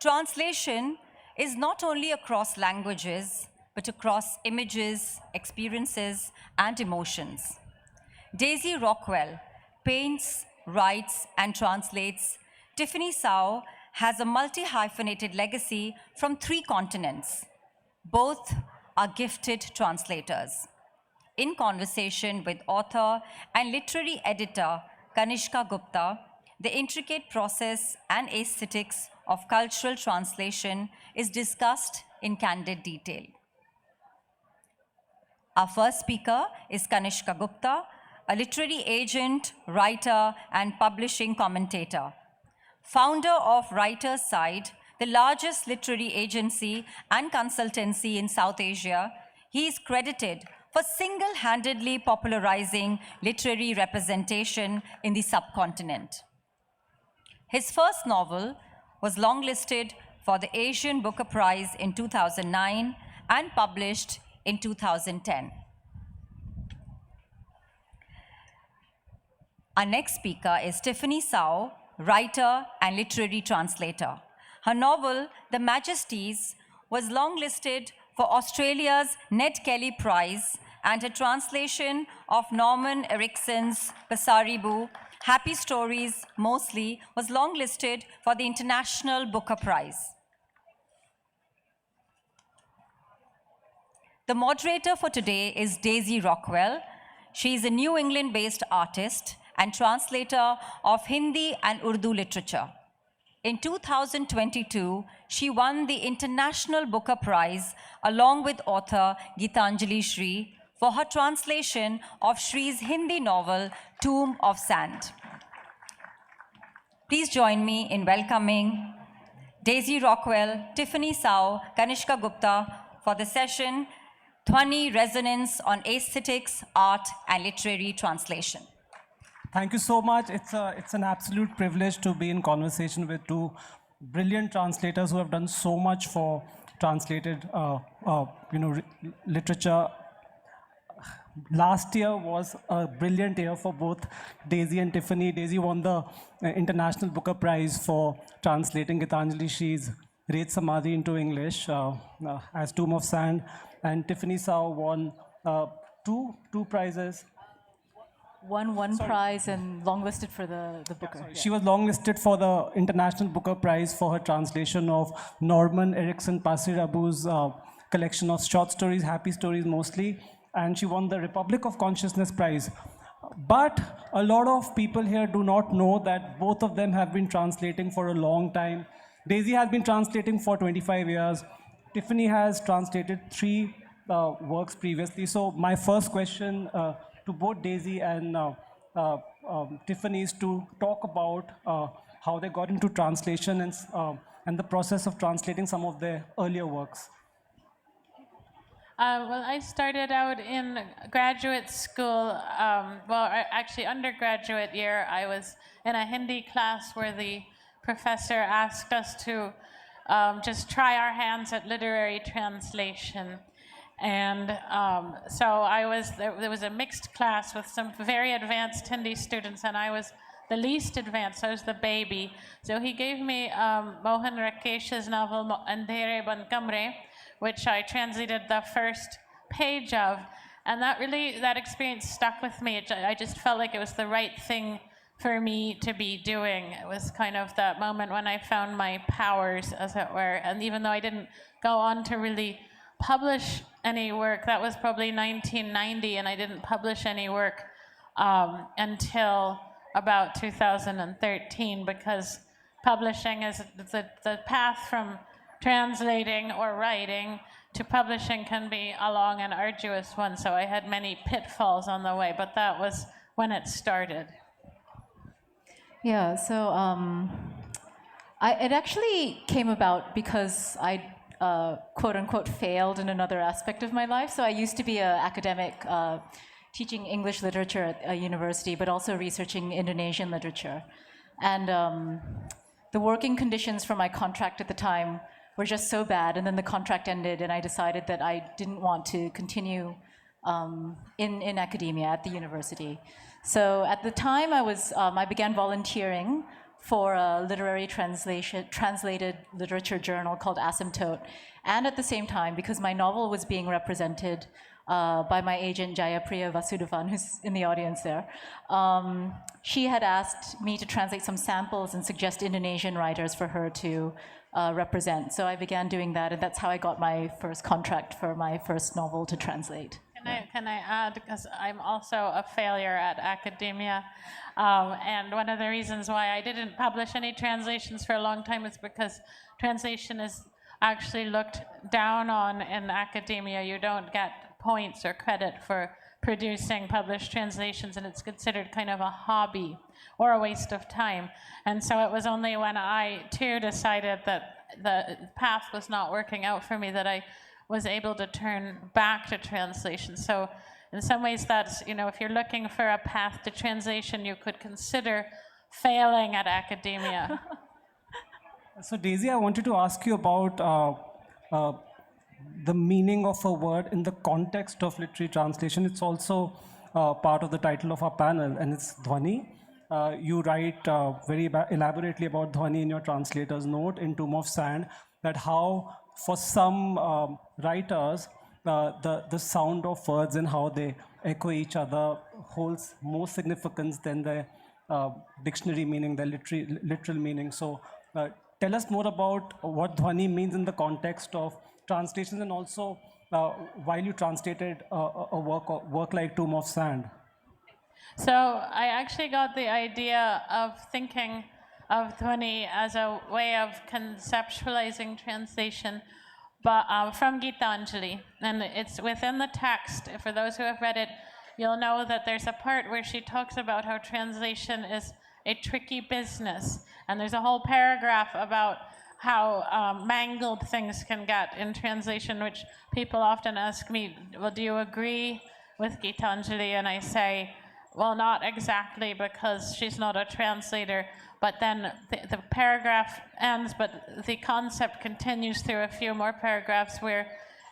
Translation is not only across languages, but across images, experiences, and emotions. Daisy Rockwell paints, writes, and translates. Tiffany Tsao has a multi-hyphenated legacy from 3 continents. Both are gifted translators. In conversation with author and literary editor Kanishka Gupta, the intricate process and aesthetics of cultural translation is discussed in candid detail. Our first speaker is Kanishka Gupta, a literary agent, writer, and publishing commentator. Founder of Writer's Side, the largest literary agency and consultancy in South Asia, he is credited for single-handedly popularizing literary representation in the subcontinent. His first novel was longlisted for the Asian Booker Prize in 2009 and published in 2010. Our next speaker is Tiffany Tsao, writer and literary translator. Her novel, The Majesties, was longlisted for Australia's Ned Kelly Prize, and her translation of Norman Erikson's Pasaribu, Happy Stories Mostly, was longlisted for the International Booker Prize. The moderator for today is Daisy Rockwell. She is a New England-based artist and translator of Hindi and Urdu literature. In 2022, she won the International Booker Prize along with author Geetanjali Shree for her translation of Shree's Hindi novel, Tomb of Sand. Please join me in welcoming Daisy Rockwell, Tiffany Tsao, Kanishka Gupta for the session, Dhwani Resonance on Aesthetics, Art, and Literary Translation. Thank you so much. It's an absolute privilege to be in conversation with 2 brilliant translators who have done so much for translated literature. Last year was a brilliant year for both Daisy and Tiffany. Daisy won the International Booker Prize for translating Geetanjali Shree's Ret Samadhi into English as Tomb of Sand, and Tiffany Tsao won two prizes. Won one prize and longlisted for the Booker. She was longlisted for the International Booker Prize for her translation of Norman Erikson Pasaribu's collection of short stories, Happy Stories Mostly, and she won the Republic of Consciousness Prize. But a lot of people here do not know that both of them have been translating for a long time. Daisy has been translating for 25 years. Tiffany has translated 3 works previously. So my first question to both Daisy and Tiffany is to talk about how they got into translation and the process of translating some of their earlier works. Well, I started out in graduate school, actually undergraduate year. I was in a Hindi class where the professor asked us to just try our hands at literary translation. And so there was a mixed class with some very advanced Hindi students, and I was the least advanced. I was the baby. So he gave me Mohan Rakesh's novel, Andhere Ban Kamre, which I translated the first page of. And that experience stuck with me. I just felt like it was the right thing for me to be doing. It was kind of that moment when I found my powers, as it were. And even though I didn't go on to really publish any work, that was probably 1990, and I didn't publish any work until about 2013, because publishing is the path from translating or writing to publishing can be a long and arduous one, so I had many pitfalls on the way, but that was when it started. Yeah, so it actually came about because I quote unquote failed in another aspect of my life. So I used to be an academic teaching English literature at a university, but also researching Indonesian literature. And the working conditions for my contract at the time were just so bad, and then the contract ended, and I decided that I didn't want to continue in academia at the university. So at the time I began volunteering for a literary translated literature journal called Asymptote. And at the same time, because my novel was being represented by my agent Jayapriya Vasudevan, who's in the audience there, she had asked me to translate some samples and suggest Indonesian writers for her to represent. So I began doing that, and that's how I got my first contract for my first novel to translate. Can I add, because I'm also a failure at academia, and one of the reasons why I didn't publish any translations for a long time is because translation is actually looked down on in academia. You don't get points or credit for producing published translations, and it's considered kind of a hobby or a waste of time. And so it was only when I too decided that the path was not working out for me that I was able to turn back to translation. So in some ways that's, if you're looking for a path to translation, you could consider failing at academia. So Daisy, I wanted to ask you about the meaning of a word in the context of literary translation. It's also part of the title of our panel, and it's Dhwani. You write very elaborately about Dhwani in your translator's note in Tomb of Sand, that how for some writers, the sound of words and how they echo each other holds more significance than the dictionary meaning, the literal meaning. So tell us more about what Dhwani means in the context of translations, and also while you translated a work like Tomb of Sand. So I actually got the idea of thinking of Dhwani as a way of conceptualizing translation, but from Geetanjali, and it's within the text. For those who have read it, you'll know that there's a part where she talks about how translation is a tricky business, and there's a whole paragraph about how mangled things can get in translation, which people often ask me, well, do you agree with Geetanjali? And I say, well, not exactly, because she's not a translator. But then the paragraph ends, but the concept continues through a few more paragraphs where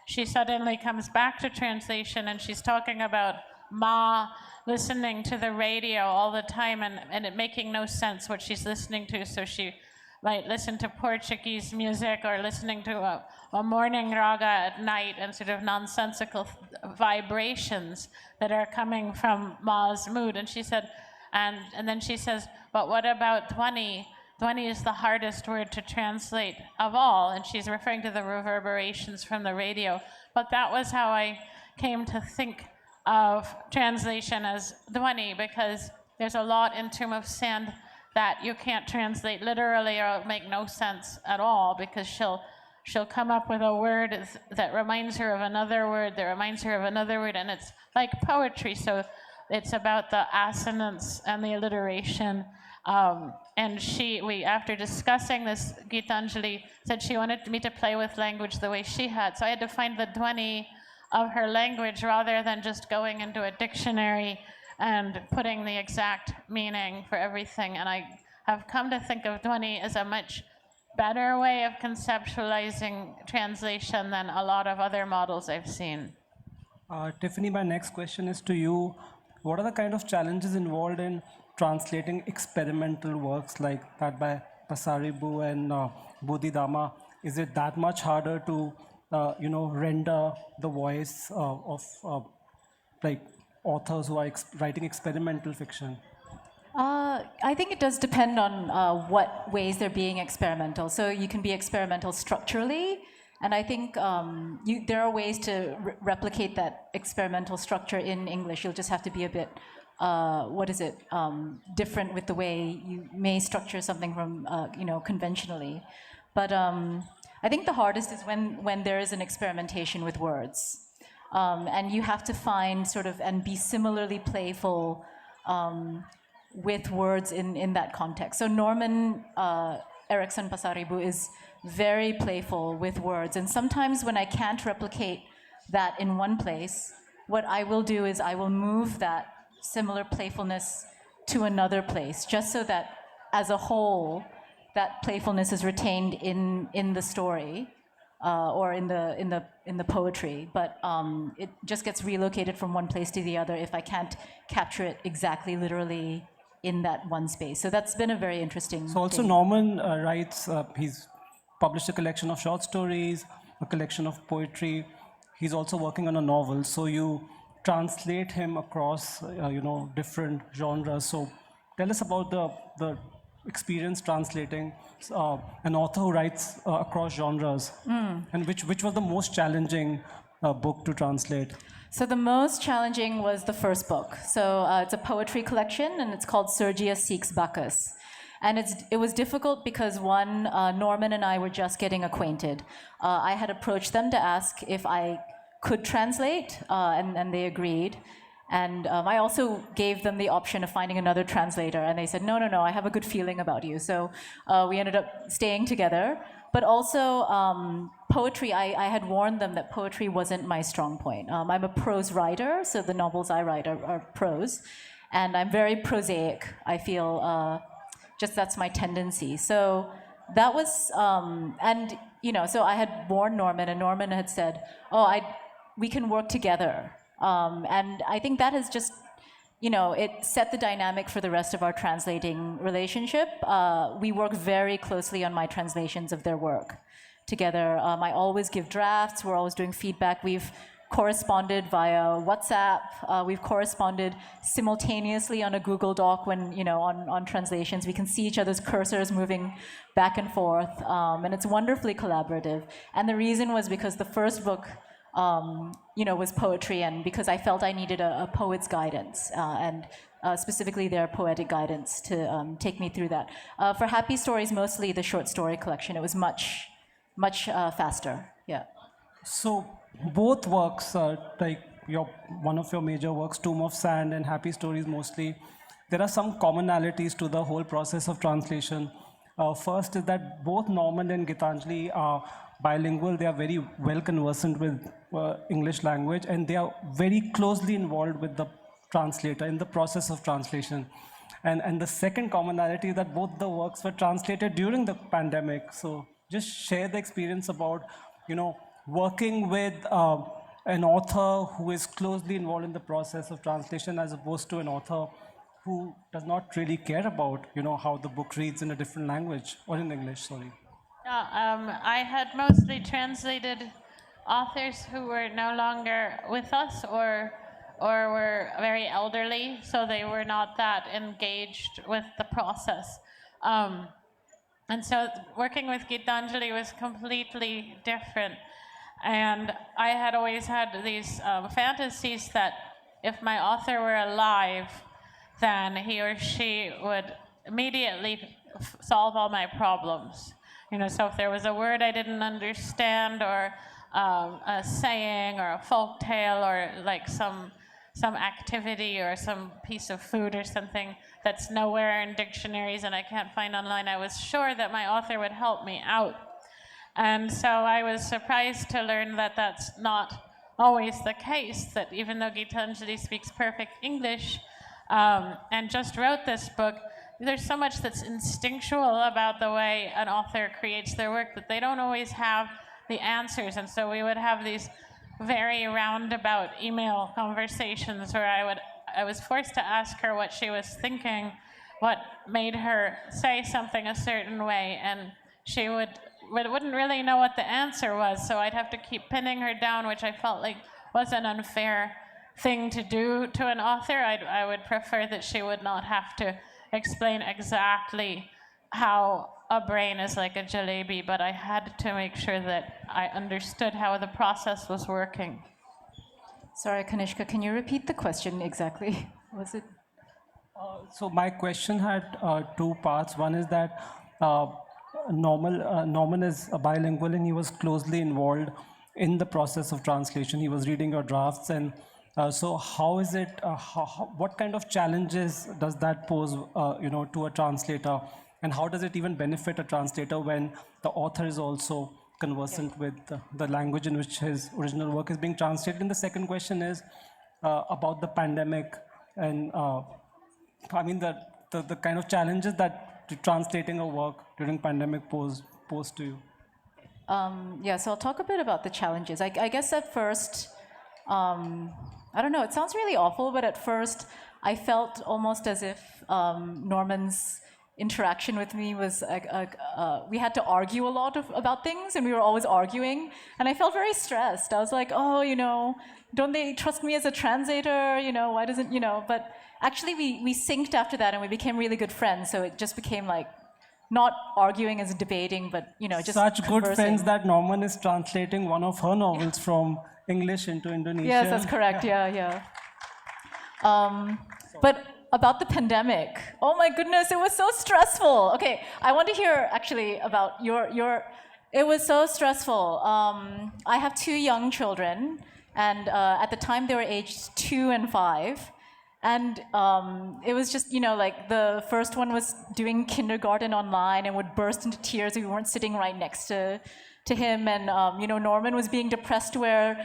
she suddenly comes back to translation, and she's talking about Ma listening to the radio all the time and it making no sense what she's listening to. So she might listen to Portuguese music or listening to a morning raga at night, and sort of nonsensical vibrations that are coming from Ma's mood. And she said, and then she says, but what about Dhwani? Dhwani is the hardest word to translate of all, and she's referring to the reverberations from the radio. But that was how I came to think of translation as Dhwani, because there's a lot in Tomb of Sand that you can't translate literally, or it'll make no sense at all, because she'll come up with a word that reminds her of another word that reminds her of another word, and it's like poetry. So it's about the assonance and the alliteration. And we, after discussing this, Geetanjali said she wanted me to play with language the way she had. So I had to find the Dhwani of her language rather than just going into a dictionary and putting the exact meaning for everything. And I have come to think of Dhwani as a much better way of conceptualizing translation than a lot of other models I've seen. Tiffany, my next question is to you. What are the kind of challenges involved in translating experimental works like that by Pasaribu and Budi Darma? Is it that much harder to, render the voice of like authors who are writing experimental fiction? I think it does depend on what ways they're being experimental. So you can be experimental structurally, and I think there are ways to replicate that experimental structure in English. You'll just have to be a bit, different with the way you may structure something from, conventionally. But I think the hardest is when there is an experimentation with words. And you have to find and be similarly playful with words in that context. So Norman Erikson Pasaribu is very playful with words. And sometimes when I can't replicate that in one place, what I will do is I will move that similar playfulness to another place, just so that as a whole, that playfulness is retained in the story or in the poetry. But it just gets relocated from one place to the other if I can't capture it exactly literally in that one space. So that's been a very interesting So also thing. Norman writes, he's published a collection of short stories, a collection of poetry. He's also working on a novel. So you translate him across, different genres. So tell us about the experience translating an author who writes across genres. And which was the most challenging book to translate? So the most challenging was the first book. So it's a poetry collection, and it's called Sergius Seeks Bacchus. And it was difficult because Norman and I were just getting acquainted. I had approached them to ask if I could translate, and they agreed. And I also gave them the option of finding another translator, and they said, no, I have a good feeling about you. So we ended up staying together. But also, poetry, I had warned them that poetry wasn't my strong point. I'm a prose writer, so the novels I write are prose. And I'm very prosaic, I feel, just that's my tendency. So that was, so I had warned Norman, and Norman had said, we can work together. And I think that has just, it set the dynamic for the rest of our translating relationship. We work very closely on my translations of their work together. I always give drafts. We're always doing feedback. We've corresponded via WhatsApp. We've corresponded simultaneously on a Google Doc when, on translations. We can see each other's cursors moving back and forth. And it's wonderfully collaborative. And the reason was because the first book was poetry, and because I felt I needed a poet's guidance, and specifically their poetic guidance to take me through that. For Happy Stories, mostly the short story collection, it was much faster, yeah. So both works, like one of your major works, Tomb of Sand and Happy Stories mostly, there are some commonalities to the whole process of translation. First is that both Norman and Geetanjali are bilingual. They are very well conversant with English language, and they are very closely involved with the translator in the process of translation. And the second commonality is that both the works were translated during the pandemic. So just share the experience about, working with an author who is closely involved in the process of translation as opposed to an author who does not really care about, how the book reads in a different language, or in English, sorry. I had mostly translated authors who were no longer with us or were very elderly, so they were not that engaged with the process. And so working with Geetanjali was completely different. And I had always had these fantasies that if my author were alive, then he or she would immediately solve all my problems. So if there was a word I didn't understand, or a saying, or a folk tale, or like some activity, or some piece of food or something that's nowhere in dictionaries and I can't find online, I was sure that my author would help me out. And so I was surprised to learn that that's not always the case, that even though Geetanjali speaks perfect English and just wrote this book, there's so much that's instinctual about the way an author creates their work that they don't always have the answers. And so we would have these very roundabout email conversations where I was forced to ask her what she was thinking, what made her say something a certain way, and she wouldn't really know what the answer was, so I'd have to keep pinning her down, which I felt like was an unfair thing to do to an author. I would prefer that she would not have to explain exactly how a brain is like a jalebi, but I had to make sure that I understood how the process was working. Sorry, Kanishka, can you repeat the question exactly? Was it? So my question had two parts. One is that Norman is a bilingual, and he was closely involved in the process of translation. He was reading your drafts, and so how is it? What kind of challenges does that pose, to a translator, and how does it even benefit a translator when the author is also conversant with the language in which his original work is being translated? And the second question is about the pandemic, and the kind of challenges that translating a work during pandemic pose to you. So I'll talk a bit about the challenges. I guess at first, I don't know, it sounds really awful, but at first I felt almost as if Norman's interaction with me was we had to argue a lot about things, and we were always arguing, and I felt very stressed. I was like, oh, don't they trust me as a translator? Why doesn't, but actually we synced after that, and we became really good friends, so it just became like not arguing as debating, but just such conversing. Good friends that Norman is translating one of her novels from English into Indonesian. Yes, that's correct. Yeah. But about the pandemic, oh my goodness, it was so stressful. Okay, I want to hear actually about your. It was so stressful. I have 2 young children, and at the time they were aged 2 and 5. And it was just, like the first one was doing kindergarten online and would burst into tears if we weren't sitting right next to him. And, Norman was being depressed where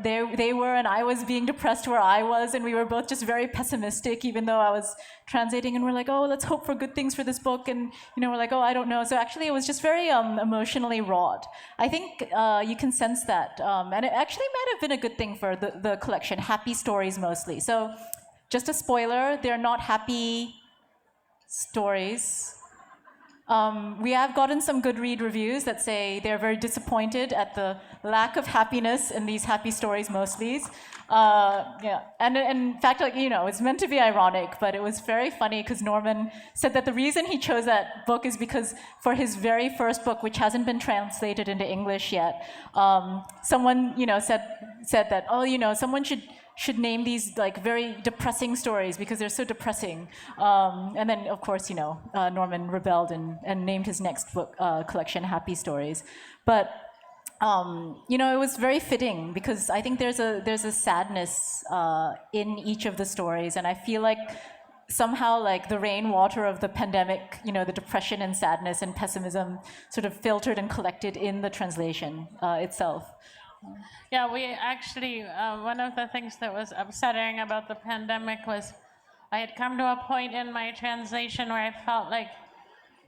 they were, and I was being depressed where I was. And we were both just very pessimistic, even though I was translating. And we're like, oh, let's hope for good things for this book. And, we're like, oh, I don't know. So actually, it was just very emotionally wrought. I think you can sense that. And it actually might have been a good thing for the collection, happy stories mostly. So, just a spoiler, they're not happy stories. We have gotten some good read reviews that say they're very disappointed at the lack of happiness in these happy stories mostly. Yeah, and in fact, it's meant to be ironic, but it was very funny because Norman said that the reason he chose that book is because for his very first book, which hasn't been translated into English yet, someone, said that, oh, someone should name these like very depressing stories because they're so depressing. And then, of course, Norman rebelled and named his next book collection Happy Stories. But it was very fitting because I think there's a sadness in each of the stories, and I feel like somehow like the rainwater of the pandemic, the depression and sadness and pessimism sort of filtered and collected in the translation itself. Yeah, we actually, one of the things that was upsetting about the pandemic was I had come to a point in my translation where I felt like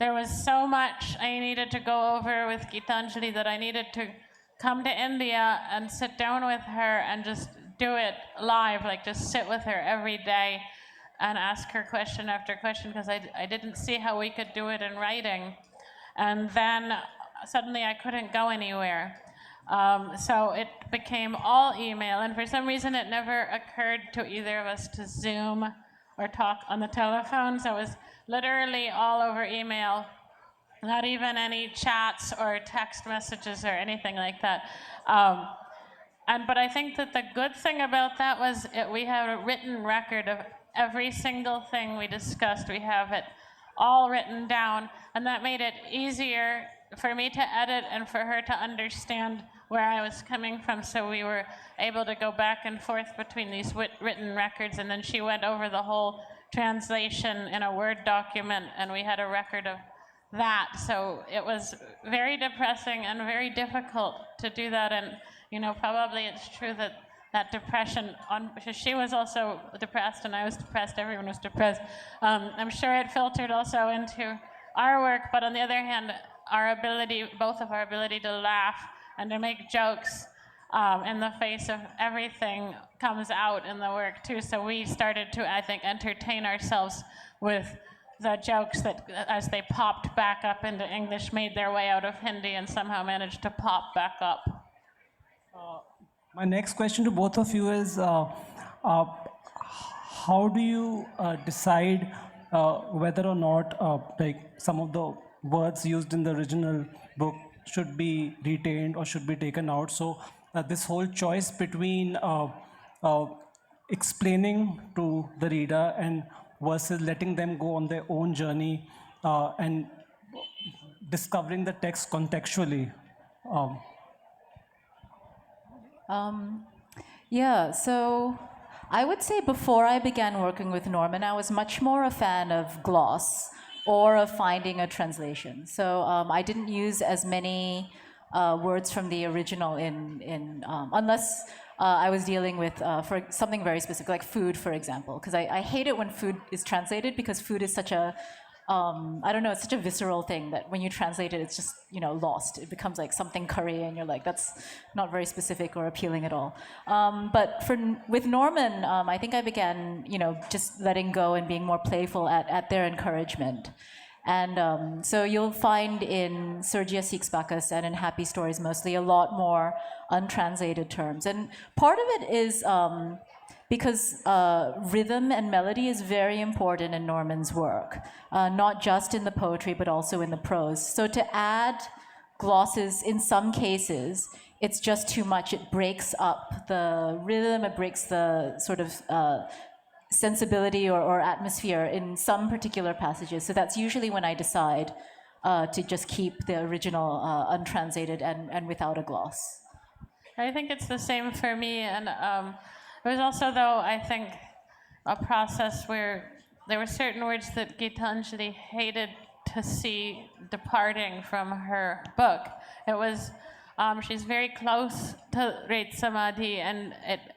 there was so much I needed to go over with Geetanjali that I needed to come to India and sit down with her and just do it live, like just sit with her every day and ask her question after question, because I didn't see how we could do it in writing. And then suddenly I couldn't go anywhere. So it became all email, and for some reason it never occurred to either of us to Zoom or talk on the telephone, so it was literally all over email, not even any chats or text messages or anything like that. But I think that the good thing about that was we have a written record of every single thing we discussed. We have it all written down, and that made it easier for me to edit and for her to understand where I was coming from, so we were able to go back and forth between these written records, and then she went over the whole translation in a Word document, and we had a record of that. So it was very depressing and very difficult to do that, and probably it's true that depression, she was also depressed and I was depressed, everyone was depressed. I'm sure it filtered also into our work, but on the other hand, both of our ability to laugh and to make jokes in the face of everything comes out in the work too. So we started to, I think, entertain ourselves with the jokes that, as they popped back up into English, made their way out of Hindi and somehow managed to pop back up. My next question to both of you is, how do you decide whether or not some of the words used in the original book should be retained or should be taken out? So this whole choice between explaining to the reader and versus letting them go on their own journey and discovering the text contextually. Yeah, so I would say before I began working with Norman, I was much more a fan of gloss or of finding a translation. So I didn't use as many words from the original unless I was dealing with for something very specific, like food, for example, because I hate it when food is translated because food is such a I don't know, it's such a visceral thing that when you translate it, it's just, lost. It becomes like something curry, and you're like, that's not very specific or appealing at all. But with Norman, I think I began, just letting go and being more playful at their encouragement. And so you'll find in Sergia Seeks Bacchus and in Happy Stories mostly a lot more untranslated terms. And part of it is because rhythm and melody is very important in Norman's work, not just in the poetry, but also in the prose. So to add glosses, in some cases, it's just too much. It breaks up the rhythm, it breaks the sort of sensibility or atmosphere in some particular passages. So that's usually when I decide to just keep the original untranslated and without a gloss. I think it's the same for me, and it was also, though, I think, a process where there were certain words that Geetanjali hated to see departing from her book. It was, she's very close to Rate Samadhi, and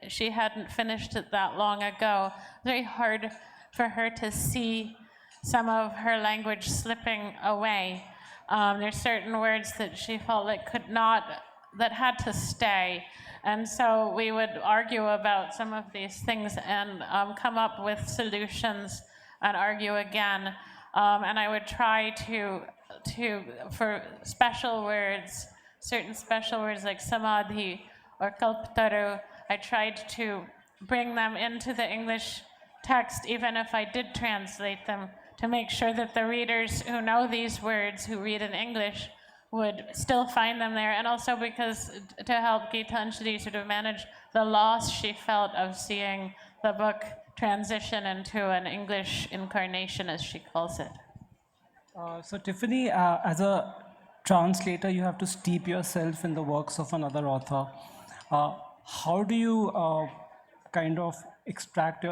she hadn't finished it that long ago. It was very hard for her to see some of her language slipping away. There's certain words that she felt like that had to stay. And so we would argue about some of these things and come up with solutions and argue again. And I would try to for special words, certain special words like samadhi or kalptaru, I tried to bring them into the English text, even if I did translate them, to make sure that the readers who know these words, who read in English, would still find them there, and also because to help Geetanjali sort of manage the loss she felt of seeing the book transition into an English incarnation, as she calls it. So Tiffany, as a translator, you have to steep yourself in the works of another author. How do you kind of extract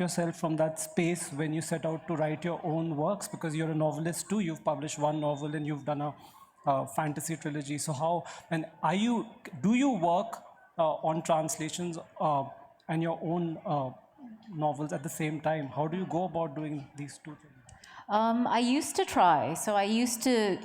yourself from that space when you set out to write your own works? Because you're a novelist too. You've published one novel and you've done a fantasy trilogy. So do you work on translations and your own novels at the same time? How do you go about doing these two things? I used to try. So I used to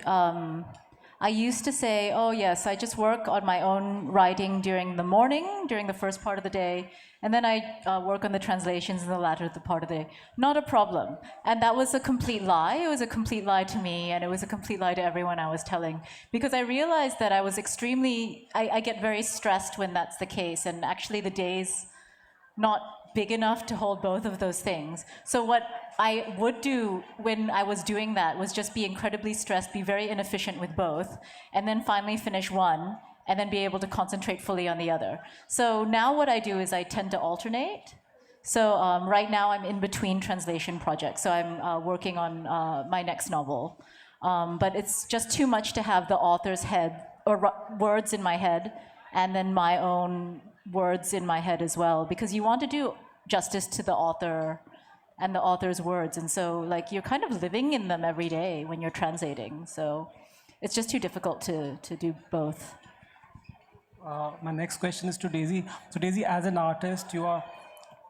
say, oh yes, I just work on my own writing during the morning, during the first part of the day, and then I work on the translations in the latter part of the day. Not a problem. And that was a complete lie. It was a complete lie to me, and it was a complete lie to everyone I was telling, because I realized that I was I get very stressed when that's the case, and actually the day's not big enough to hold both of those things. So what I would do when I was doing that was just be incredibly stressed, be very inefficient with both, and then finally finish one, and then be able to concentrate fully on the other. So now what I do is I tend to alternate. So right now I'm in between translation projects. So I'm working on my next novel. But it's just too much to have the author's head, or words in my head, and then my own words in my head as well, because you want to do justice to the author and the author's words, and so like you're kind of living in them every day when you're translating, so it's just too difficult to do both. My next question is to Daisy. So Daisy, as an artist, you are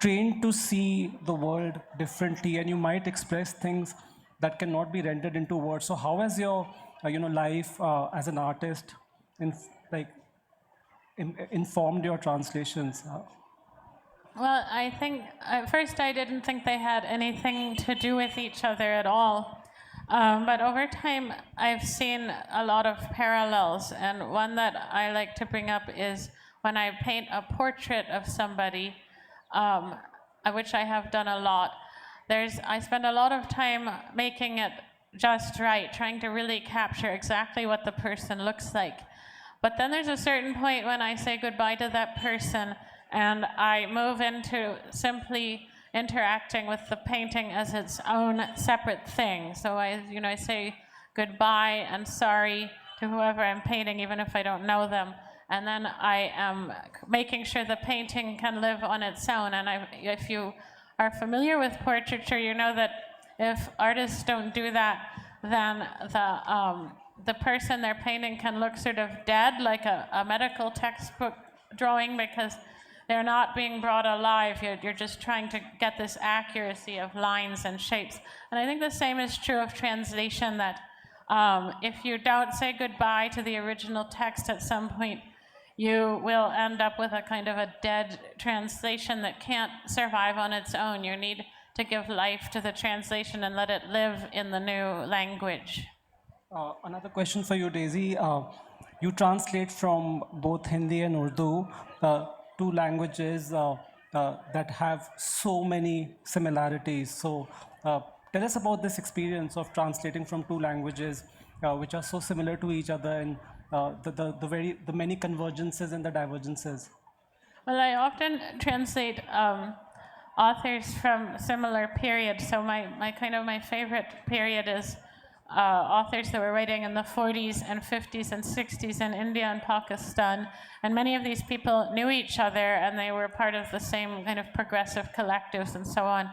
trained to see the world differently, and you might express things that cannot be rendered into words. So how has your life as an artist informed your translations? Well, I think at first I didn't think they had anything to do with each other at all. But over time, I've seen a lot of parallels. And one that I like to bring up is when I paint a portrait of somebody, which I have done a lot. I spend a lot of time making it just right, trying to really capture exactly what the person looks like. But then there's a certain point when I say goodbye to that person, and I move into simply interacting with the painting as its own separate thing. So I say goodbye and sorry to whoever I'm painting, even if I don't know them. And then I am making sure the painting can live on its own. And if you are familiar with portraiture, you know that if artists don't do that, then the person they're painting can look sort of dead, like a medical textbook drawing, because they're not being brought alive. You're just trying to get this accuracy of lines and shapes. And I think the same is true of translation, that if you don't say goodbye to the original text at some point, you will end up with a kind of a dead translation that can't survive on its own. You need to give life to the translation and let it live in the new language. Another question for you, Daisy. You translate from both Hindi and Urdu, two languages that have so many similarities. So tell us about this experience of translating from two languages which are so similar to each other, and the many convergences and the divergences. Well, I often translate authors from similar periods. So my favorite period is authors that were writing in the 40s and 50s and 60s in India and Pakistan. And many of these people knew each other, and they were part of the same kind of progressive collectives and so on.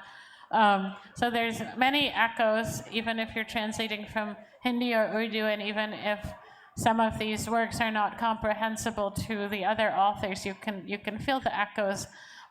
So there's many echoes, even if you're translating from Hindi or Urdu, and even if some of these works are not comprehensible to the other authors, you can feel the echoes.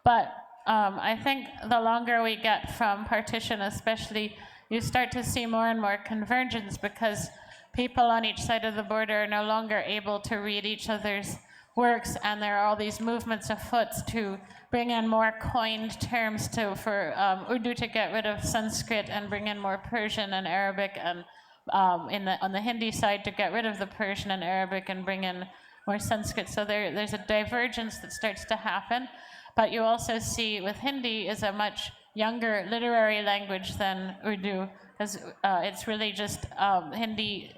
But I think the longer we get from partition, especially, you start to see more and more convergence, because people on each side of the border are no longer able to read each other's works, and there are all these movements afoot to bring in more coined terms for Urdu to get rid of Sanskrit and bring in more Persian and Arabic, and on the Hindi side to get rid of the Persian and Arabic and bring in more Sanskrit. So there's a divergence that starts to happen. But you also see with Hindi is a much younger literary language than Urdu, because it's really just Hindi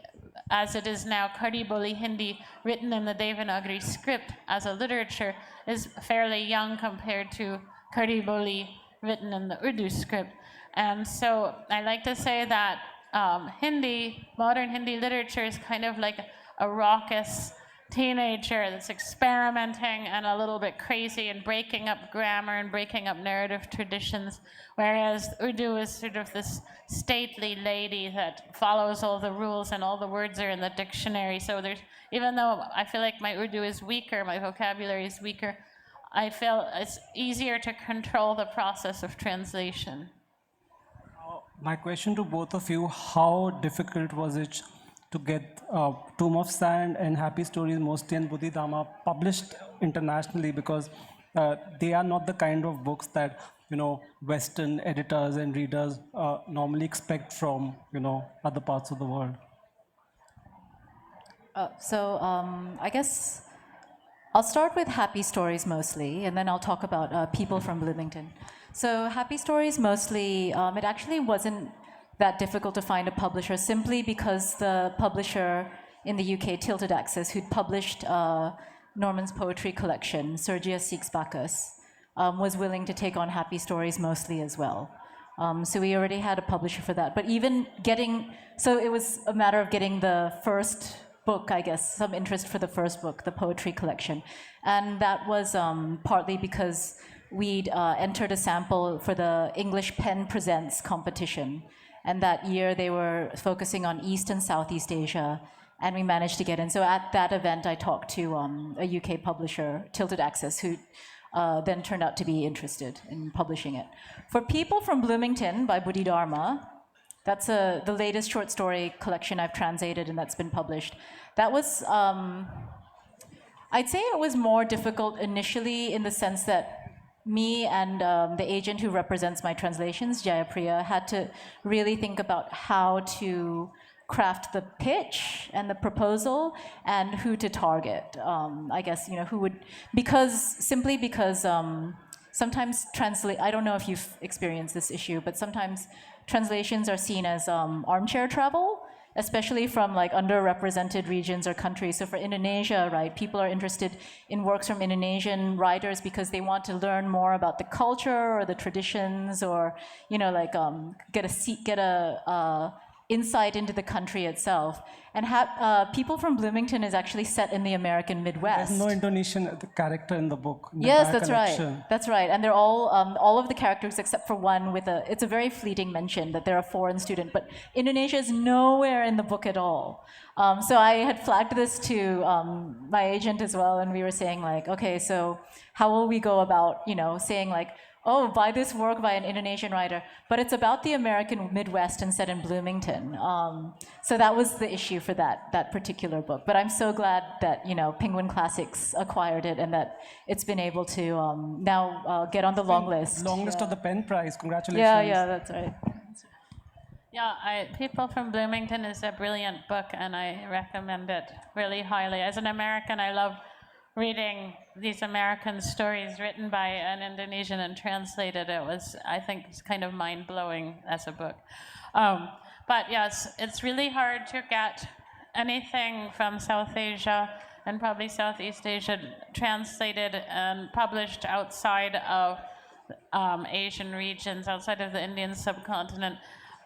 as it is now. Khadi Boli Hindi, written in the Devanagari script as a literature, is fairly young compared to Khadi Boli written in the Urdu script. And so I like to say that Hindi, modern Hindi literature, is kind of like a raucous teenager that's experimenting and a little bit crazy and breaking up grammar and breaking up narrative traditions, whereas Urdu is sort of this stately lady that follows all the rules and all the words are in the dictionary. So even though I feel like my Urdu is weaker, my vocabulary is weaker, I feel it's easier to control the process of translation. My question to both of you, how difficult was it to get Tomb of Sand and Happy Stories Mostly and Budi Darma published internationally, because they are not the kind of books that Western editors and readers normally expect from other parts of the world? I guess I'll start with Happy Stories Mostly, and then I'll talk about people from Bloomington. So Happy Stories Mostly, it actually wasn't that difficult to find a publisher, simply because the publisher in the UK, Tilted Access, who'd published Norman's poetry collection, Sergius Six Bacchus, was willing to take on Happy Stories Mostly as well. So we already had a publisher for that. But even so it was a matter of getting the first book, I guess, some interest for the first book, the poetry collection. And that was partly because we'd entered a sample for the English Pen Presents competition. And that year they were focusing on East and Southeast Asia, and we managed to get in. So at that event, I talked to a UK publisher, Tilted Access, who then turned out to be interested in publishing it. For People from Bloomington by Budi Darma, that's the latest short story collection I've translated and that's been published. That was, I'd say it was more difficult initially in the sense that me and the agent who represents my translations, Jayapriya, had to really think about how to craft the pitch and the proposal and who to target. I guess, who would, simply because sometimes I don't know if you've experienced this issue, but sometimes translations are seen as armchair travel, especially from like underrepresented regions or countries. So for Indonesia, right, people are interested in works from Indonesian writers because they want to learn more about the culture or the traditions, or get a insight into the country itself. And People from Bloomington is actually set in the American Midwest. There's no Indonesian character in the book. In the Yes, entire that's collection. right. That's right. And they're all of the characters except for one it's a very fleeting mention that they're a foreign student, but Indonesia is nowhere in the book at all. So I had flagged this to my agent as well, and we were saying like, okay, so how will we go about, saying like, oh, buy this work by an Indonesian writer, but it's about the American Midwest and set in Bloomington. So that was the issue for that particular book. But I'm so glad that Penguin Classics acquired it and that it's been able to now get on the long list. Long list of the Penn Prize. Congratulations. Yeah, that's right. Yeah, People from Bloomington is a brilliant book, and I recommend it really highly. As an American, I love reading these American stories written by an Indonesian and translated. I think it's kind of mind-blowing as a book. But yes, it's really hard to get anything from South Asia and probably Southeast Asia translated and published outside of Asian regions, outside of the Indian subcontinent.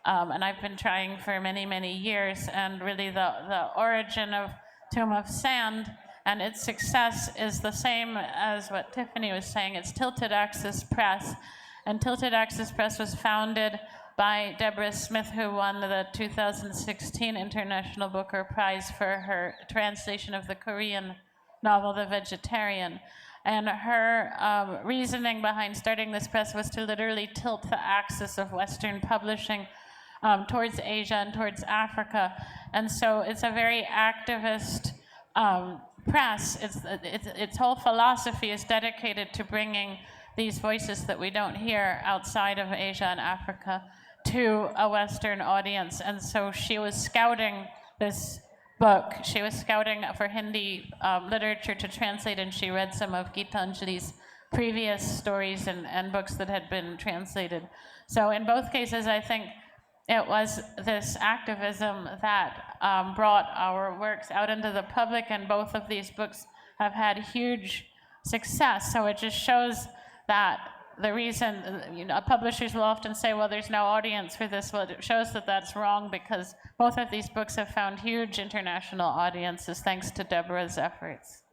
And I've been trying for many, many years, and really the origin of Tomb of Sand and its success is the same as what Tiffany was saying. It's Tilted Axis Press, and Tilted Axis Press was founded by Deborah Smith, who won the 2016 International Booker Prize for her translation of the Korean novel The Vegetarian. And her reasoning behind starting this press was to literally tilt the axis of Western publishing towards Asia and towards Africa. And so it's a very activist press. Its whole philosophy is dedicated to bringing these voices that we don't hear outside of Asia and Africa to a Western audience. And so she was scouting this book. She was scouting for Hindi literature to translate, and she read some of Geetanjali's previous stories and books that had been translated. So in both cases, I think it was this activism that brought our works out into the public, and both of these books have had huge success. So it just shows that the reason, publishers will often say, well, there's no audience for this. Well, it shows that that's wrong, because both of these books have found huge international audiences thanks to Deborah's efforts.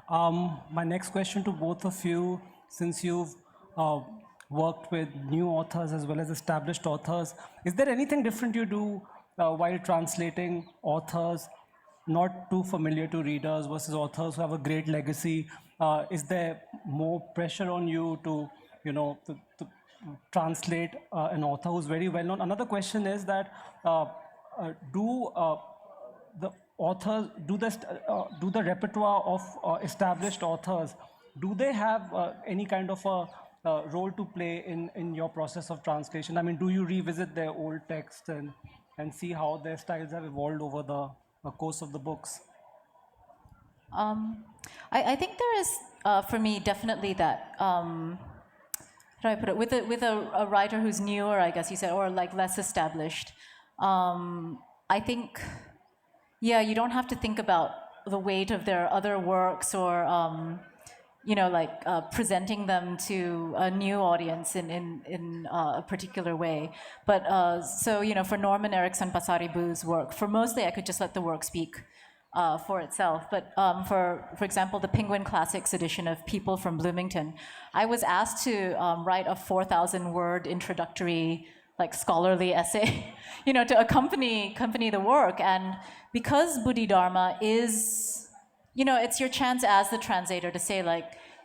My next question to both of you, since you've worked with new authors as well as established authors, is there anything different you do while translating authors not too familiar to readers versus authors who have a great legacy? Is there more pressure on you to translate an author who's very well known? Another question is that do the repertoire of established authors, do they have any kind of a role to play in your process of translation? I mean, do you revisit their old texts and see how their styles have evolved over the course of the books? I think there is, for me, definitely that, how do I put it, with a writer who's newer, I guess you said, or like less established, I think, yeah, you don't have to think about the weight of their other works or, presenting them to a new audience in a particular way. But so, for Norman Erikson Pasaribu's work, for mostly I could just let the work speak for itself. But for example, the Penguin Classics edition of People from Bloomington, I was asked to write a 4,000-word introductory, scholarly essay, to accompany the work. And because Budi Darma is, it's your chance as the translator to say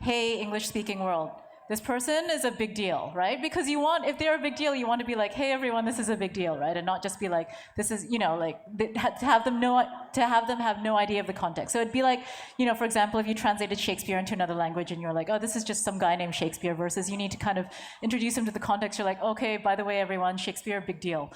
hey, English-speaking world, this person is a big deal, right? Because if they're a big deal, you want to be hey, everyone, this is a big deal, right? And not just be this is, to have them have no idea of the context. So it'd be for example, if you translated Shakespeare into another language and you're oh, this is just some guy named Shakespeare, versus you need to kind of introduce him to the context. You're okay, by the way, everyone, Shakespeare, big deal.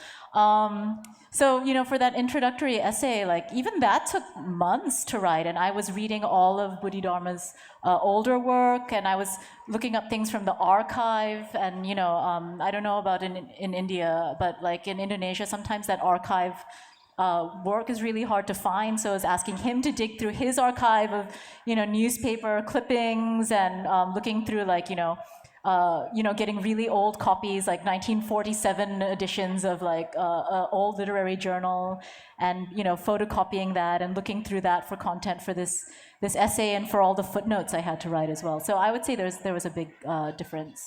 So, for that introductory essay, even that took months to write, and I was reading all of Budi Darma's older work, and I was looking up things from the archive, and, I don't know about in India, but in Indonesia, sometimes that archive work is really hard to find, so I was asking him to dig through his archive of, newspaper clippings and looking through, getting really old copies, like 1947 editions of like old literary journal, and photocopying that and looking through that for content for this essay and for all the footnotes I had to write as well. So I would say there was a big difference.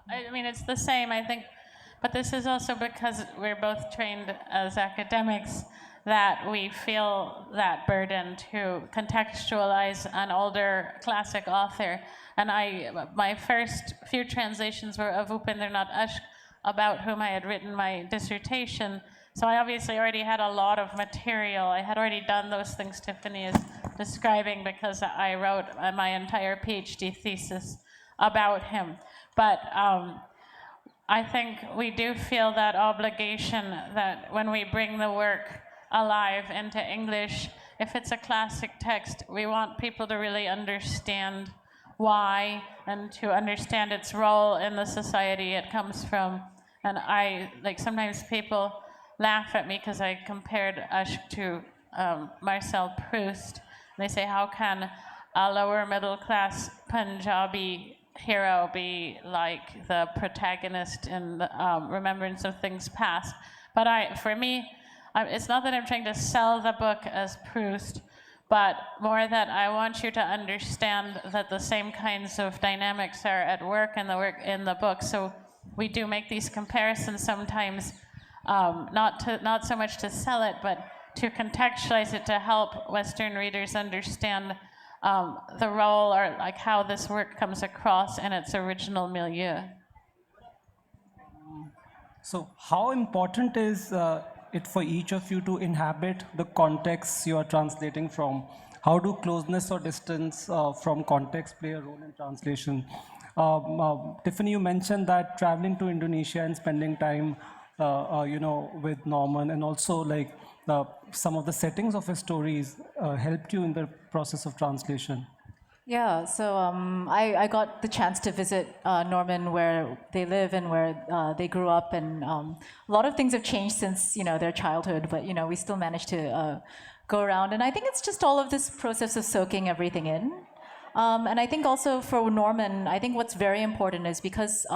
I mean, it's the same, I think, but this is also because we're both trained as academics that we feel that burden to contextualize an older classic author. And my first few translations were of Upendranath Ashk, about whom I had written my dissertation. So I obviously already had a lot of material. I had already done those things Tiffany is describing because I wrote my entire PhD thesis about him. But I think we do feel that obligation that when we bring the work alive into English, if it's a classic text, we want people to really understand why and to understand its role in the society it comes from. And sometimes people laugh at me because I compared Ashk to Marcel Proust. They say, how can a lower middle class Punjabi hero be like the protagonist in the, Remembrance of Things Past? But for me, it's not that I'm trying to sell the book as Proust, but more that I want you to understand that the same kinds of dynamics are at work in the book. So we do make these comparisons sometimes, not so much to sell it, but to contextualize it to help Western readers understand the role or like how this work comes across in its original milieu. So how important is it for each of you to inhabit the context you are translating from? How do closeness or distance from context play a role in translation? Tiffany, you mentioned that traveling to Indonesia and spending time, with Norman, and also like some of the settings of his stories helped you in the process of translation. Yeah, so I got the chance to visit Norman where they live and where they grew up, and a lot of things have changed since their childhood, but we still managed to go around, and I think it's just all of this process of soaking everything in. And I think also for Norman, I think what's very important is because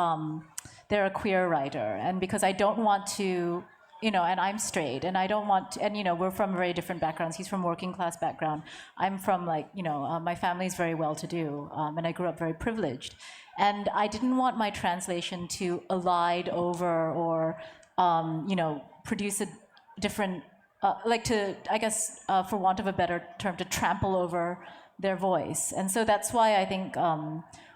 they're a queer writer, and because I don't want to, and I'm straight, and I don't want to, and we're from very different backgrounds. He's from working class background. I'm from my family's very well-to-do, and I grew up very privileged. And I didn't want my translation to elide over or, produce a different, for want of a better term, to trample over their voice. And so that's why I think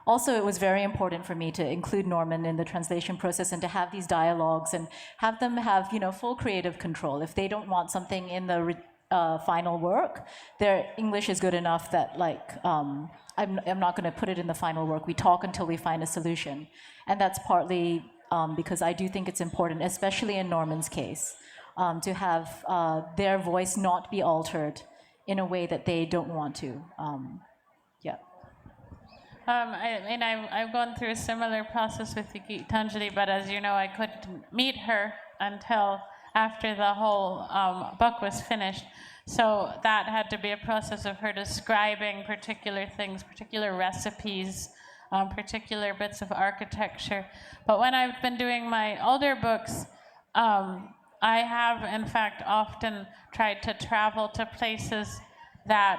also it was very important for me to include Norman in the translation process and to have these dialogues and have them have full creative control. If they don't want something in the final work, their English is good enough that I'm not going to put it in the final work. We talk until we find a solution. And that's partly because I do think it's important, especially in Norman's case, to have their voice not be altered in a way that they don't want to. I've gone through a similar process with Geetanjali, but as you know, I couldn't meet her until after the whole book was finished. So that had to be a process of her describing particular things, particular recipes, particular bits of architecture. But when I've been doing my older books, I have, in fact, often tried to travel to places that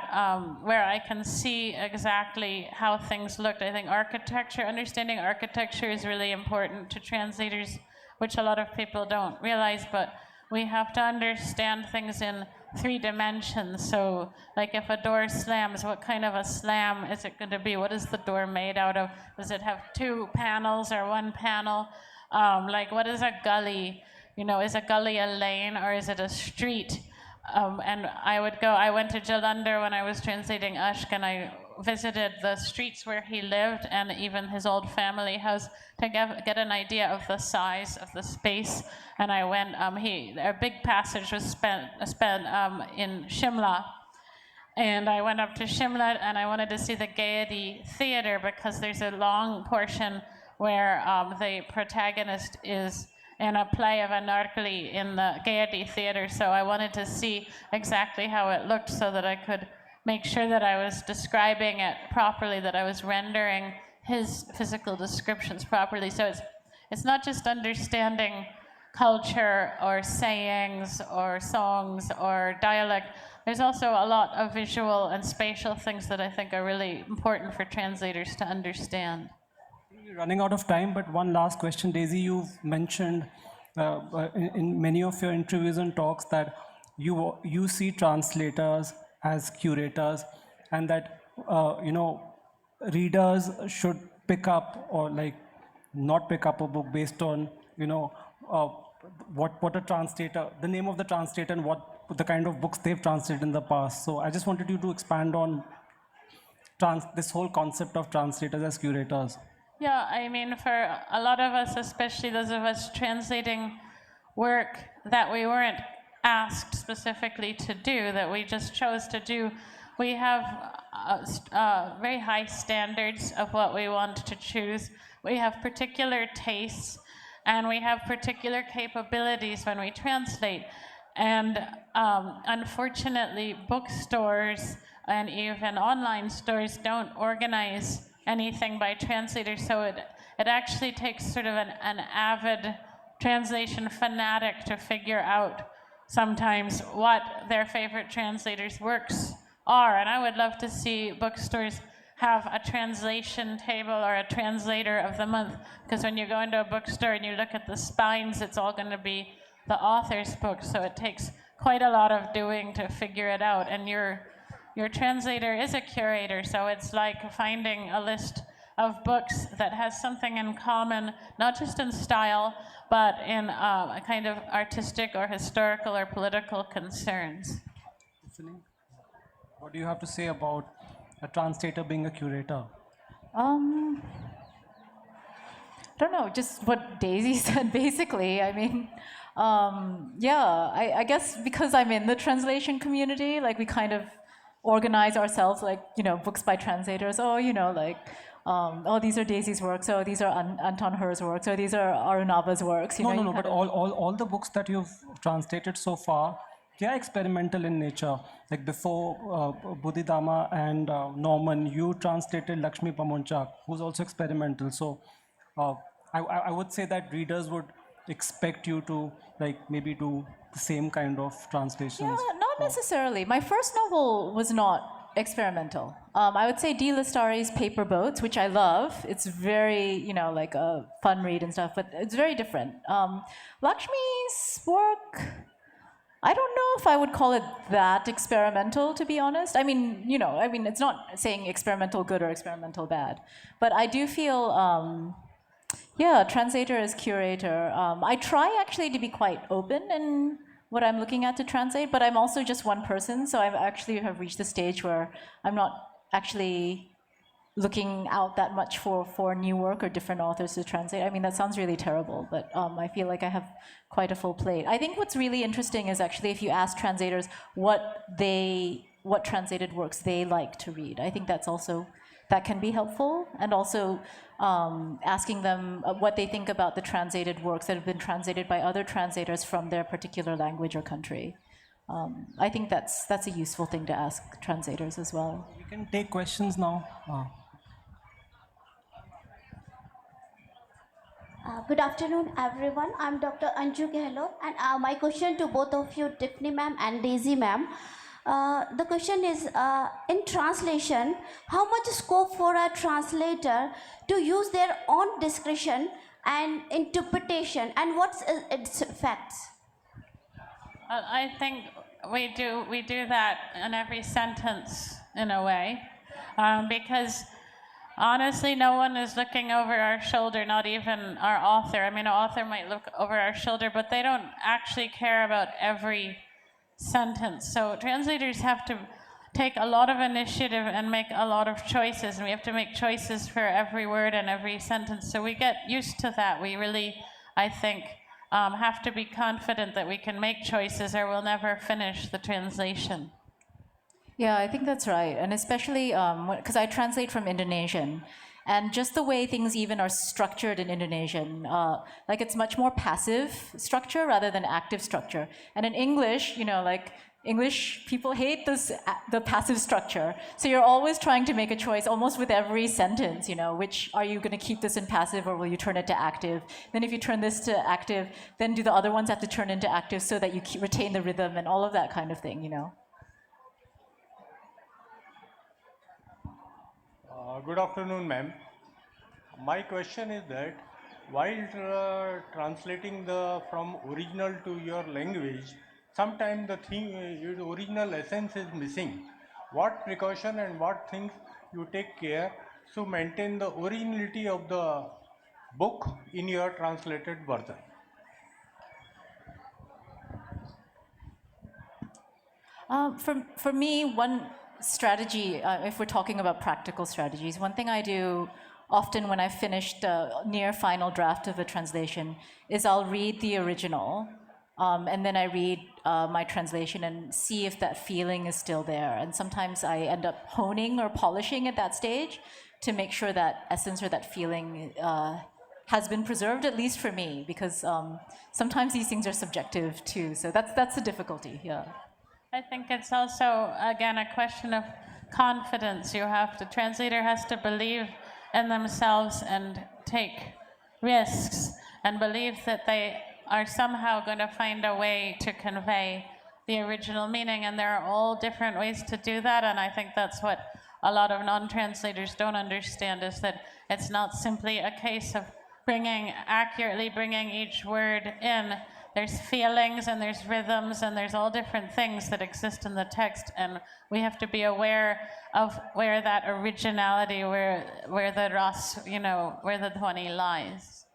where I can see exactly how things looked. I think understanding architecture is really important to translators, which a lot of people don't realize, but we have to understand things in 3 dimensions. So like if a door slams, what kind of a slam is it going to be? What is the door made out of? Does it have 2 panels or 1 panel? What is a gully? Is a gully a lane or is it a street? And I went to Jalandhar when I was translating Ashk, and I visited the streets where he lived and even his old family house to get an idea of the size of the space. And I went, a big passage was spent in Shimla. And I went up to Shimla and I wanted to see the Gaiety Theatre because there's a long portion where the protagonist is in a play of Anarkali in the Gaiety Theatre, so I wanted to see exactly how it looked so that I could make sure that I was describing it properly, that I was rendering his physical descriptions properly. So it's not just understanding culture or sayings or songs or dialect. There's also a lot of visual and spatial things that I think are really important for translators to understand. We're running out of time, but one last question. Daisy, you've mentioned in many of your interviews and talks that you see translators as curators, and that readers should pick up or like not pick up a book based on what a translator, the name of the translator, and what the kind of books they've translated in the past. So I just wanted you to expand on this whole concept of translators as curators. Yeah, I mean, for a lot of us, especially those of us translating work that we weren't asked specifically to do, that we just chose to do, we have very high standards of what we want to choose. We have particular tastes, and we have particular capabilities when we translate. And unfortunately, bookstores and even online stores don't organize anything by translators, so it actually takes sort of an avid translation fanatic to figure out sometimes what their favorite translators' works are. And I would love to see bookstores have a translation table or a translator of the month, because when you go into a bookstore and you look at the spines, it's all going to be the author's book, so it takes quite a lot of doing to figure it out. And your translator is a curator, so it's like finding a list of books that has something in common, not just in style, but in a kind of artistic or historical or political concerns. What do you have to say about a translator being a curator? I don't know, just what Daisy said, basically. I mean, I guess because I'm in the translation community, like we kind of organize ourselves, like, books by translators. Oh, these are Daisy's works. Oh, these are Anton Her's works. Or these are Arunava's works. No. But all the books that you've translated so far, they are experimental in nature. Like before Budi, Darma, and Norman, you translated Lakshmi Pamonchak, who's also experimental. So I would say that readers would expect you to maybe do the same kind of translations. Yeah, not necessarily. My first novel was not experimental. I would say D. Listari's Paper Boats, which I love. It's very, like a fun read and stuff, but it's very different. Lakshmi's work, I don't know if I would call it that experimental, to be honest. I mean, it's not saying experimental good or experimental bad, but I do feel, translator as curator. I try actually to be quite open in what I'm looking at to translate, but I'm also just one person, so I actually have reached the stage where I'm not actually looking out that much for new work or different authors to translate. I mean, that sounds really terrible, but I feel like I have quite a full plate. I think what's really interesting is actually if you ask translators what translated works they like to read. I think that can be helpful, and also asking them what they think about the translated works that have been translated by other translators from their particular language or country. I think that's a useful thing to ask translators as well. We can take questions now. Good afternoon, everyone. I'm Dr. Anju Gehlot, and my question to both of you, Tiffany ma'am and Daisy ma'am. The question is, in translation, how much scope for a translator to use their own discretion and interpretation, and what's its effects? I think we do that in every sentence in a way, because honestly, no one is looking over our shoulder, not even our author. I mean, an author might look over our shoulder, but they don't actually care about every sentence. So translators have to take a lot of initiative and make a lot of choices, and we have to make choices for every word and every sentence. So we get used to that. We really, I think, have to be confident that we can make choices or we'll never finish the translation. Yeah, I think that's right. And especially because I translate from Indonesian, and just the way things even are structured in Indonesian, like it's much more passive structure rather than active structure. And in English, English people hate this, the passive structure. So you're always trying to make a choice almost with every sentence, you know, which are you going to keep this in passive or will you turn it to active? Then if you turn this to active, then do the other ones have to turn into active so that you retain the rhythm and all of that kind of thing, you know? Good afternoon, ma'am. My question is that while translating from original to your language, sometimes the original essence is missing. What precaution and what things you take care to maintain the originality of the book in your translated version? For me, one strategy, if we're talking about practical strategies, one thing I do often when I've finished the near final draft of a translation is I'll read the original, and then I read my translation and see if that feeling is still there. And sometimes I end up honing or polishing at that stage to make sure that essence or that feeling has been preserved, at least for me, because sometimes these things are subjective too. So that's the difficulty, yeah. I think it's also, again, a question of confidence. The translator has to believe in themselves and take risks and believe that they are somehow going to find a way to convey the original meaning. And there are all different ways to do that. And I think that's what a lot of non-translators don't understand, is that it's not simply a case of accurately bringing each word in. There's feelings and there's rhythms and there's all different things that exist in the text, and we have to be aware of where that originality, where the ras, you know, where the dhwani lies.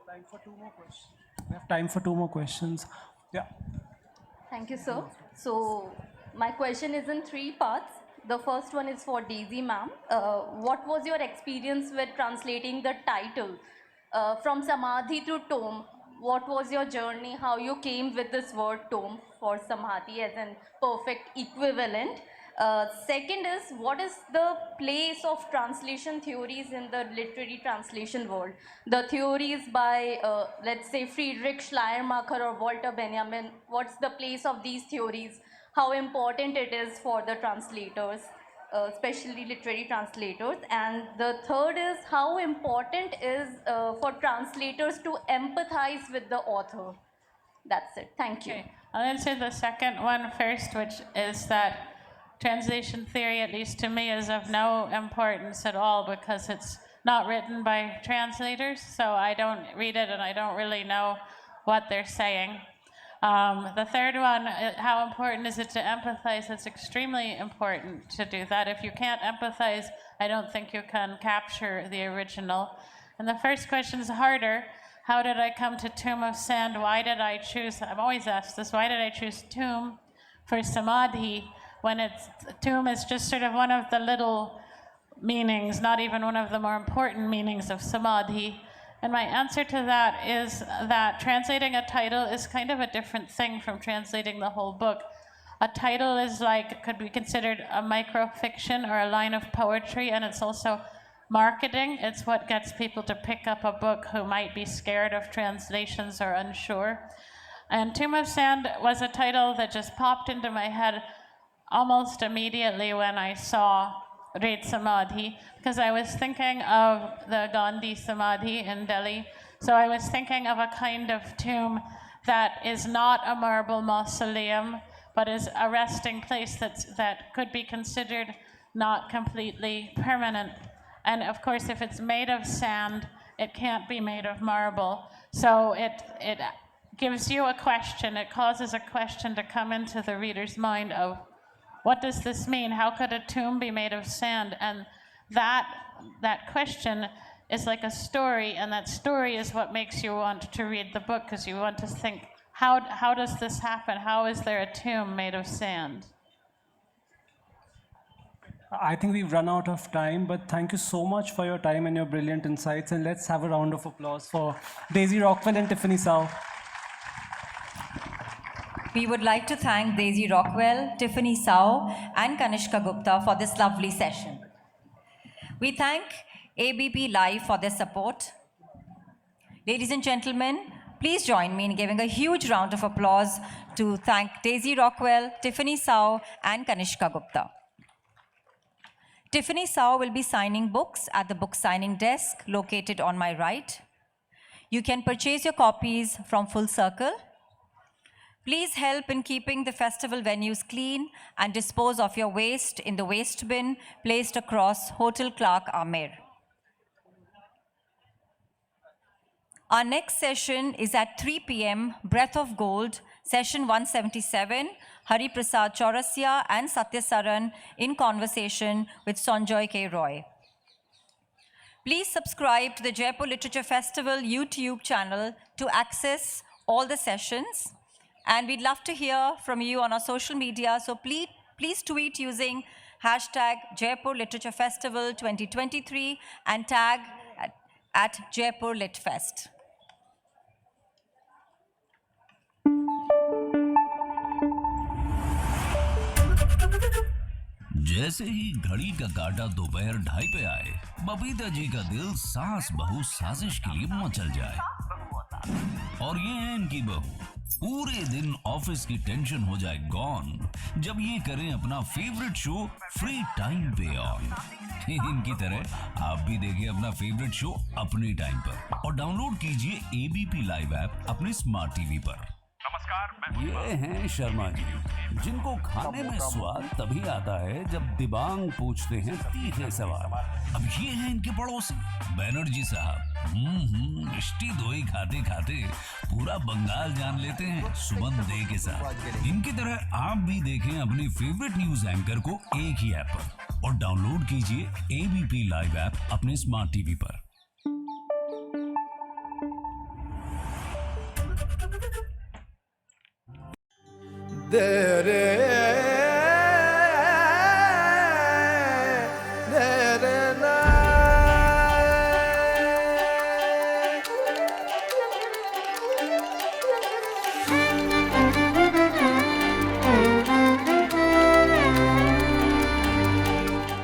Time for 2 more questions. We have time for 2 more questions. Yeah. Thank you, sir. So my question is in 3 parts. The first one is for Daisy ma'am. What was your experience with translating the title from Samadhi to Tome? What was your journey, how you came with this word tome for Samadhi as an perfect equivalent? Second is, what is the place of translation theories in the literary translation world? The theories by, let's say, Friedrich Schleiermacher or Walter Benjamin, what's the place of these theories? How important it is for the translators, especially literary translators? And the third is, how important is for translators to empathize with the author? That's it. Thank you. Okay. I'll answer the second one first, which is that translation theory, at least to me, is of no importance at all because it's not written by translators, so I don't read it and I don't really know what they're saying. The third one, how important is it to empathize? It's extremely important to do that. If you can't empathize, I don't think you can capture the original. And the first question is harder. How did I come to Tomb of Sand? Why did I choose, I'm always asked this, why did I choose tomb for Samadhi when tomb is just sort of one of the little meanings, not even one of the more important meanings of Samadhi? And my answer to that is that translating a title is kind of a different thing from translating the whole book. A title is could be considered a microfiction or a line of poetry, and it's also marketing. It's what gets people to pick up a book who might be scared of translations or unsure. And Tomb of Sand was a title that just popped into my head almost immediately when I saw Red Samadhi, because I was thinking of the Gandhi Samadhi in Delhi. So I was thinking of a kind of tomb that is not a marble mausoleum, but is a resting place that could be considered not completely permanent. And of course, if it's made of sand, it can't be made of marble. So it gives you a question, it causes a question to come into the reader's mind of, what does this mean? How could a tomb be made of sand? And that question is like a story, and that story is what makes you want to read the book, because you want to think, how does this happen? How is there a tomb made of sand? I think we've run out of time, but thank you so much for your time and your brilliant insights, and let's have a round of applause for Daisy Rockwell and Tiffany Tsao. We would like to thank Daisy Rockwell, Tiffany Tsao, and Kanishka Gupta for this lovely session. We thank ABP Live for their support. Ladies and gentlemen, Please join me in giving a huge round of applause to thank Daisy Rockwell, Tiffany Tsao, and Kanishka Gupta. Tiffany Tsao will be signing books at the book signing desk located on my right. You can purchase your copies from Full Circle. Please help in keeping the festival venues clean and dispose of your waste in the waste bin placed across Hotel Clark Amer. Our next session is at 3 p.m. Breath of Gold, session 177, Hari Prasad Chaurasya and Satya Saran in conversation with Sanjoy K. Roy. Please subscribe to the Jaipur Literature Festival YouTube channel to access all the sessions. And we'd love to hear from you on our social media, so please tweet using hashtag Jaipur Literature Festival 2023 and tag at Jaipur Lit Fest. जैसे ही घड़ी का काटा दोपहर 2:30 पे आए, बबीता जी का दिल सास बहू साजिश के लिए मचल जाए। और ये है इनकी बहू, पूरे दिन ऑफिस की टेंशन हो जाए गॉन जब ये करें अपना फेवरेट शो फ्री टाइम पे ऑन। इनकी तरह आप भी देखिए अपना फेवरेट शो अपने टाइम पर और डाउनलोड कीजिए एबीपी लाइव ऐप अपने स्मार्ट टीवी पर। ये हैं शर्मा जी, जिनको खाने में स्वाद तभी आता है जब दिबांग पूछते हैं तीखे सवाल। अब ये हैं इनके पड़ोसी बनर्जी साहब। मिष्टी दोई खाते खाते पूरा बंगाल जान लेते हैं सुमन दे के साथ। इनकी तरह आप भी देखें अपने फेवरेट न्यूज एंकर को एक ही ऐप पर और डाउनलोड कीजिए एबीपी लाइव ऐप अपने स्मार्ट टीवी पर। दे रे